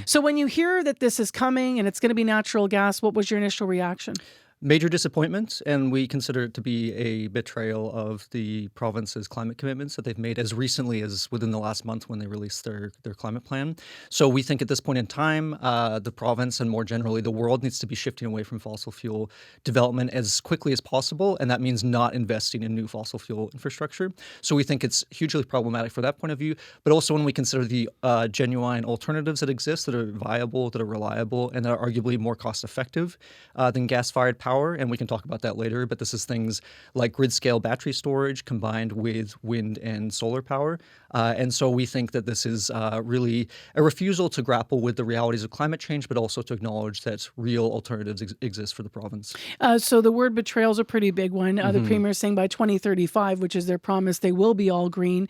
So when you hear that this is coming and it's going to be natural gas, what was your initial reaction? Major disappointment, and we consider it to be a betrayal of the province's climate commitments that they've made as recently as within the last month when they released their climate plan. So we think at this point in time, the province and more generally the world needs to be shifting away from fossil fuel development as quickly as possible, and that means not investing in new fossil fuel infrastructure. So we think it's hugely problematic for that point of view, but also when we consider the genuine alternatives that exist that are viable, that are reliable, and that are arguably more cost-effective than gas-fired power. And we can talk about that later, but this is things like grid-scale battery storage combined with wind and solar power. And so we think that this is really a refusal to grapple with the realities of climate change, but also to acknowledge that real alternatives exist for the province. So the word betrayal is a pretty big one. The Premier is saying by 2035, which is their promise, they will be all green.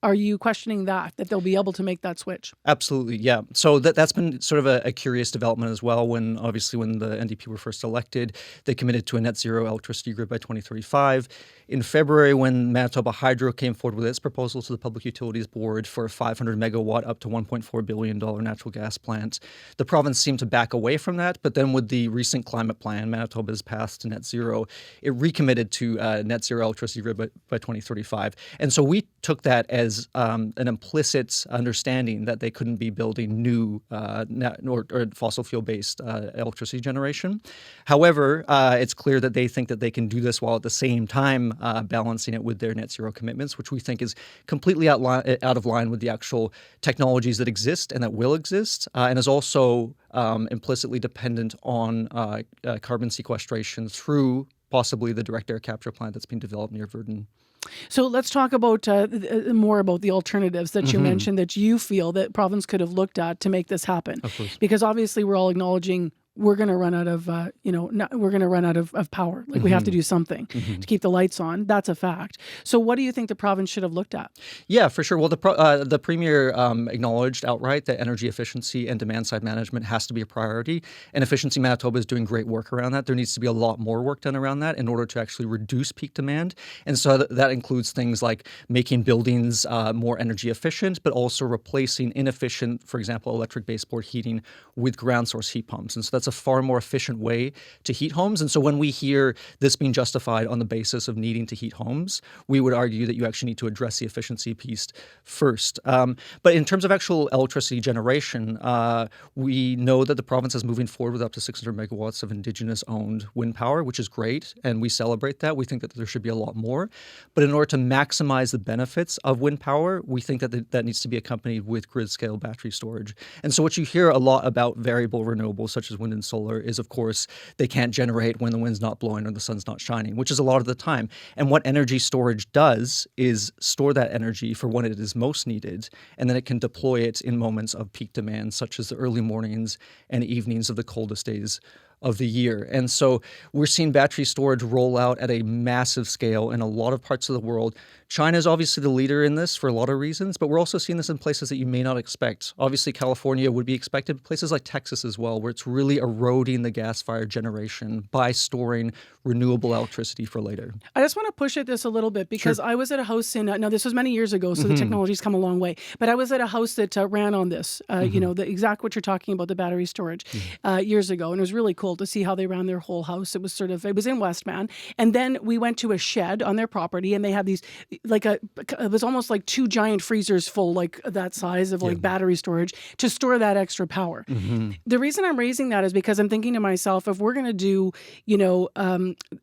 Are you questioning that they'll be able to make that switch? Absolutely, yeah. So that's been sort of a curious development as well. When the NDP were first elected, they committed to a net zero electricity grid by 2035. In February, when Manitoba Hydro came forward with its proposal to the Public Utilities Board for a 500 megawatt up to $1.4 billion natural gas plant, the province seemed to back away from that. But then with the recent climate plan, Manitoba's path to net zero, it recommitted to net zero electricity grid by 2035. And so we took that as an implicit understanding that they couldn't be building new or fossil fuel-based electricity generation. However, it's clear that they think that they can do this while at the same time balancing it with their net zero commitments, which we think is completely out of line with the actual technologies that exist and that will exist, and is also implicitly dependent on carbon sequestration through possibly the direct air capture plant that's being developed near Verdun. So let's talk about more about the alternatives that you mentioned that you feel that province could have looked at to make this happen. Of course. Because obviously we're all acknowledging we're going to run out of, we're going to run out of power. Like we have to do something to keep the lights on. That's a fact. So what do you think the province should have looked at? Yeah, for sure. Well, the Premier acknowledged outright that energy efficiency and demand side management has to be a priority. And Efficiency Manitoba is doing great work around that. There needs to be a lot more work done around that in order to actually reduce peak demand. And so that includes things like making buildings more energy efficient, but also replacing inefficient, for example, electric baseboard heating with ground source heat pumps. And so that's a far more efficient way to heat homes. And so when we hear this being justified on the basis of needing to heat homes, we would argue that you actually need to address the efficiency piece first. But in terms of actual electricity generation, we know that the province is moving forward with up to 600 megawatts of Indigenous-owned wind power, which is great, and we celebrate that. We think that there should be a lot more. But in order to maximize the benefits of wind power, we think that that needs to be accompanied with grid-scale battery storage. And so what you hear a lot about variable renewables, such as wind and solar, is, of course, they can't generate when the wind's not blowing or the sun's not shining, which is a lot of the time. And what energy storage does is store that energy for when it is most needed, and then it can deploy it in moments of peak demand, such as the early mornings and evenings of the coldest days of the year. And so we're seeing battery storage roll out at a massive scale in a lot of parts of the world. China is obviously the leader in this for a lot of reasons, but we're also seeing this in places that you may not expect. Obviously, California would be expected, places like Texas as well, where it's really eroding the gas-fired generation by storing renewable electricity for later. I just want to push at this a little bit because I was at a house now this was many years ago, so the technology's come a long way, but I was at a house that ran on this, the exact what you're talking about, the battery storage, years ago, and it was really cool to see how they ran their whole house. It was in Westman, and then we went to a shed on their property, and they had these, it was almost like two giant freezers full, like that size of battery storage to store that extra power. The reason I'm raising that is because I'm thinking to myself, if we're going to do,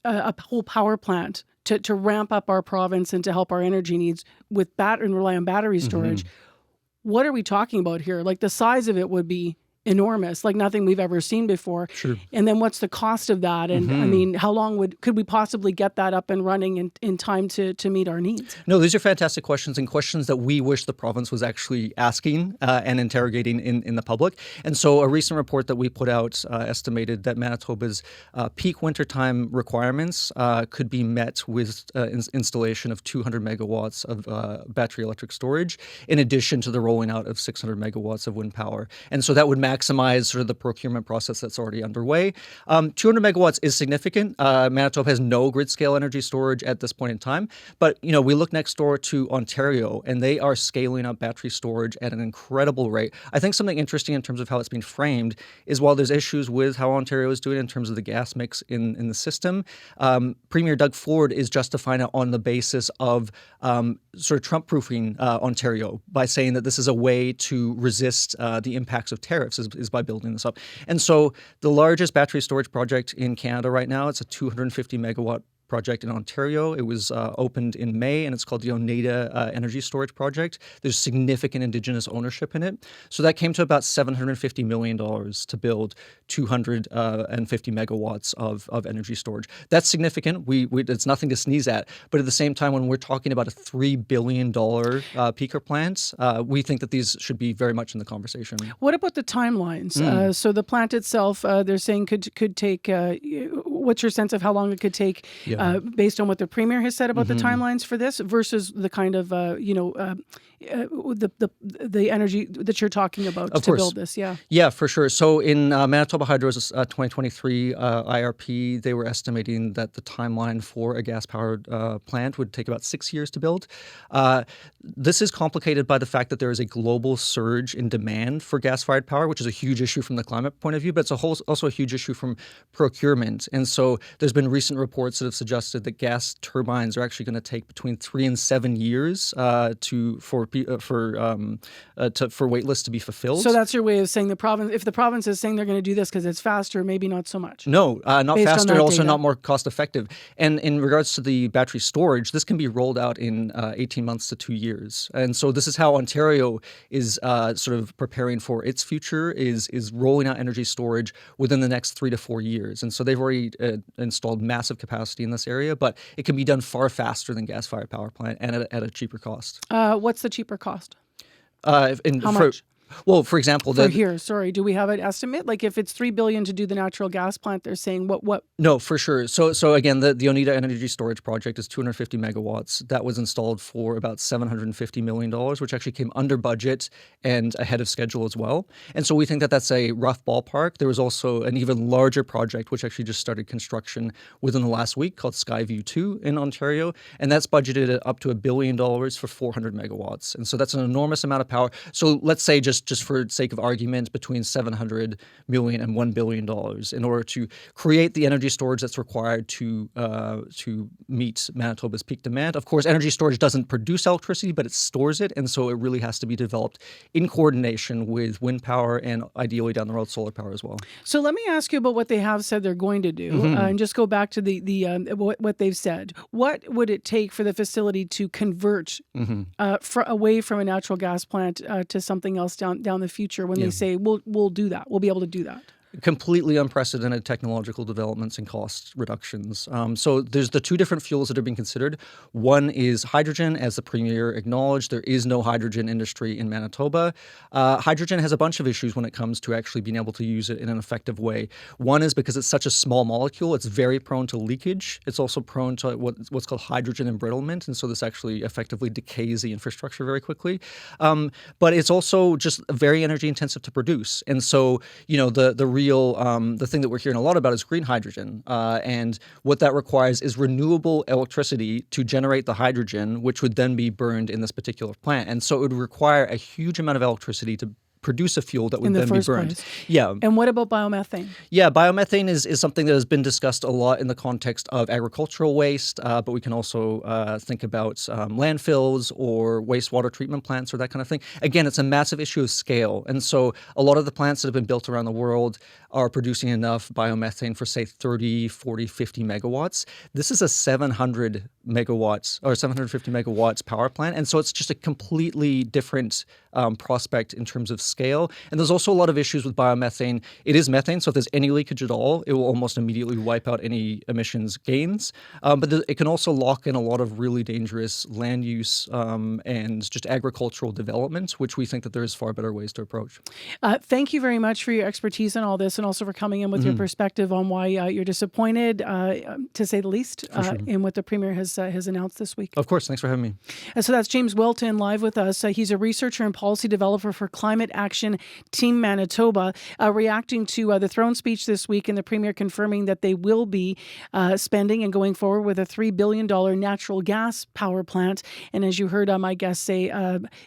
a whole power plant to ramp up our province and to help our energy needs with and rely on battery storage, what are we talking about here? Like the size of it would be enormous, like nothing we've ever seen before. Sure. And then what's the cost of that? And I mean, how long could we possibly get that up and running in time to meet our needs? No, these are fantastic questions and questions that we wish the province was actually asking and interrogating in the public. And so a recent report that we put out estimated that Manitoba's peak wintertime requirements could be met with installation of 200 megawatts of battery electric storage, in addition to the rolling out of 600 megawatts of wind power. And so that would maximize sort of the procurement process that's already underway. 200 megawatts is significant. Manitoba has no grid-scale energy storage at this point in time. But, we look next door to Ontario, and they are scaling up battery storage at an incredible rate. I think something interesting in terms of how it's being framed is while there's issues with how Ontario is doing in terms of the gas mix in the system, Premier Doug Ford is justifying it on the basis of sort of Trump-proofing Ontario by saying that this is a way to resist the impacts of tariffs is by building this up. And so the largest battery storage project in Canada right now, it's a 250 megawatt project in Ontario. It was opened in May, and it's called the Oneida Energy Storage Project. There's significant Indigenous ownership in it. So that came to about $750 million to build 250 megawatts of energy storage. That's significant. It's nothing to sneeze at. But at the same time, when we're talking about a $3 billion peaker plant, we think that these should be very much in the conversation. What about the timelines? So the plant itself, they're saying could take, what's your sense of how long it could take based on what the Premier has said about the timelines for this versus the kind of, the energy that you're talking about to build this? Yeah, for sure. So in Manitoba Hydro's 2023 IRP, they were estimating that the timeline for a gas-powered plant would take about 6 years to build. This is complicated by the fact that there is a global surge in demand for gas-fired power, which is a huge issue from the climate point of view, but it's also a huge issue from procurement. And so there's been recent reports that have suggested that gas turbines are actually going to take between 3 and 7 years for wait lists to be fulfilled. So that's your way of saying if the province is saying they're going to do this because it's faster, maybe not so much. No, not faster, and also not more cost effective. And in regards to the battery storage, this can be rolled out in 18 months to 2 years. And so this is how Ontario is sort of preparing for its future, is rolling out energy storage within the next 3 to 4 years. And so they've already installed massive capacity in this area, but it can be done far faster than gas-fired power plant and at a cheaper cost. What's the cheaper cost? How much? Well, for example, do we have an estimate? Like if it's $3 billion to do the natural gas plant, they're saying what? No, for sure. So again, the Oneida Energy Storage Project is 250 megawatts. That was installed for about $750 million, which actually came under budget and ahead of schedule as well. And so we think that that's a rough ballpark. There was also an even larger project, which actually just started construction within the last week, called Skyview 2 in Ontario. And that's budgeted at up to $1 billion for 400 megawatts. And so that's an enormous amount of power. So let's say just for sake of argument, between $700 million and $1 billion in order to create the energy storage that's required to meet Manitoba's peak demand. Of course, energy storage doesn't produce electricity, but it stores it, and so it really has to be developed in coordination with wind power and ideally down the road solar power as well. So let me ask you about what they have said they're going to do, and just go back to what they've said. What would it take for the facility to convert away from a natural gas plant to something else down the future when they say we'll do that, we'll be able to do that? Completely unprecedented technological developments and cost reductions. So there's the two different fuels that are being considered. One is hydrogen, as the Premier acknowledged. There is no hydrogen industry in Manitoba. Hydrogen has a bunch of issues when it comes to actually being able to use it in an effective way. One is because it's such a small molecule, it's very prone to leakage. It's also prone to what's called hydrogen embrittlement, and so this actually effectively decays the infrastructure very quickly. But it's also just very energy intensive to produce. And so, the thing that we're hearing a lot about is green hydrogen. And what that requires is renewable electricity to generate the hydrogen, which would then be burned in this particular plant. And so it would require a huge amount of electricity to produce a fuel that would then be burned. Place. Yeah. And what about biomethane? Yeah, biomethane is something that has been discussed a lot in the context of agricultural waste, but we can also think about landfills or wastewater treatment plants or that kind of thing. Again, it's a massive issue of scale. And so a lot of the plants that have been built around the world are producing enough biomethane for, say, 30, 40, 50 megawatts. This is a 700 megawatts or 750 megawatts power plant. And so it's just a completely different prospect in terms of scale. And there's also a lot of issues with biomethane. It is methane, so if there's any leakage at all, it will almost immediately wipe out any emissions gains. But it can also lock in a lot of really dangerous land use and just agricultural development, which we think that there's far better ways to approach. Thank you very much for your expertise in all this and also for coming in with your perspective on why you're disappointed, to say the least, in what the Premier has announced this week. Of course. Thanks for having me. So that's James Wilt in live with us. He's a researcher in policy developer for Climate Action Team Manitoba, reacting to the throne speech this week and the Premier confirming that they will be spending and going forward with a $3 billion natural gas power plant. And as you heard my guest say,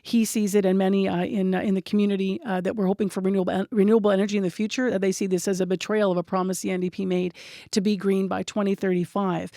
he sees it, and many in the community that we're hoping for renewable energy in the future, they see this as a betrayal of a promise the NDP made to be green by 2035.